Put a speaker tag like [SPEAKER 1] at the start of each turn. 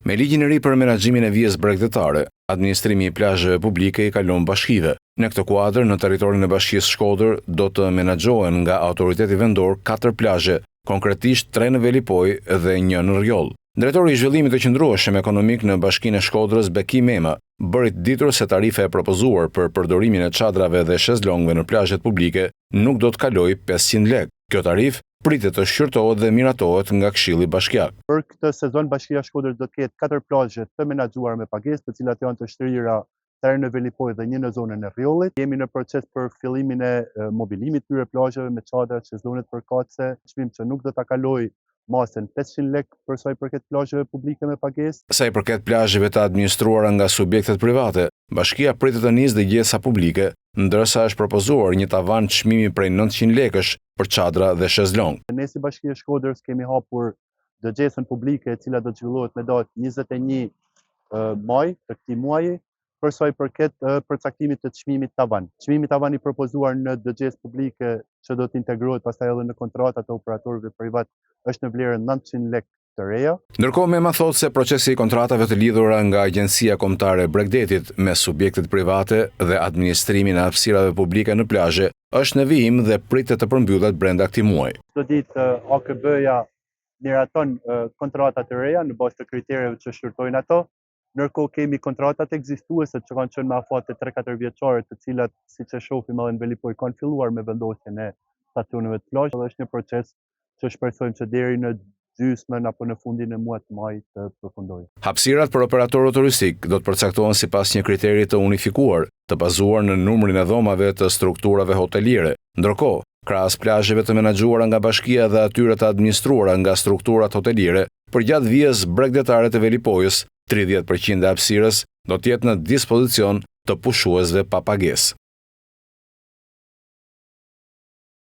[SPEAKER 1] Me ligjin e ri për menaxhimin e vijës bregdetare, administrimi i plazheve publike i kalon bashkive. Në këtë kuadër, në territorin e Bashkisë Shkodër do të menaxhohen nga autoriteti vendor 4 plazhe, konkretisht 3 në Velipoj dhe 1 në Rjoll. Drejtori i zhvillimit të qëndrueshëm ekonomik në Bashkinë e Shkodrës, Beki Mema, bëri ditur se tarifa e propozuar për përdorimin e çadrave dhe shezlongëve në plazhet publike nuk do të kalojë 500 lekë. Kjo tarifë pritet të shqyrtohet dhe miratohet nga Këshilli Bashkiak.
[SPEAKER 2] Për këtë sezon Bashkia e Shkodrës do të ketë 4 plazhe të menaxhuara me pagesë, të cilat janë të shtrirura 3 në Velipoj dhe 1 në zonën e Rjollit. Jemi në proces për fillimin e mobilimit të këtyre plazheve me çadra, shezlonge përkatëse, çmim që nuk do ta kalojë masën 500 lekë për sa i përket plazheve publike me pagesë.
[SPEAKER 1] Sa i përket plazheve të administruara nga subjektet private, Bashkia pritet të nisë dëgjesa publike, ndërsa është propozuar një tavan çmimi prej 900 lekësh për çadra dhe shezlong.
[SPEAKER 2] Ne si Bashkia e Shkodrës kemi hapur dëgjesën publike e cila do të zhvillohet me datë 21 maj të këtij muaji për sa i përket përcaktimit të çmimit tavan. Çmimi tavan i propozuar në dëgjesë publike që do të integrohet pastaj edhe në kontratat e operatorëve privat është në vlerën 900 lekë të reja.
[SPEAKER 1] Ndërkohë Mema thotë se procesi i kontratave të lidhura nga Agjencia Kombëtare e Bregdetit me subjektet private dhe administrimin e hapësirave publike në plazhe është në vijim dhe pritet të përmbyllet brenda këtij muaji.
[SPEAKER 2] Çdo ditë AKB-ja miraton kontratat e reja në bazë të kritereve që shqyrtojnë ato. Ndërkohë kemi kontratat ekzistuese që kanë qenë me afate 3-4 vjeçare, të cilat siç e shohim edhe në Velipoj kanë filluar me vendosjen e stacioneve të plazhit dhe është një proces që shpresojmë që deri në gjysmën apo në fundin e muajit të majit të përfundojë.
[SPEAKER 1] Hapësirat për operatorët turistik do të përcaktohen sipas një kriteri të unifikuar, të bazuar në numrin e dhomave të strukturave hoteliere. Ndërkohë, krahas plazheve të menaxhuara nga Bashkia dhe atyre të administruara nga strukturat hoteliere, përgjatë vijës bregdetare të Velipojës, 30% e hapësirës do të jetë në dispozicion të pushuesve pa pagesë.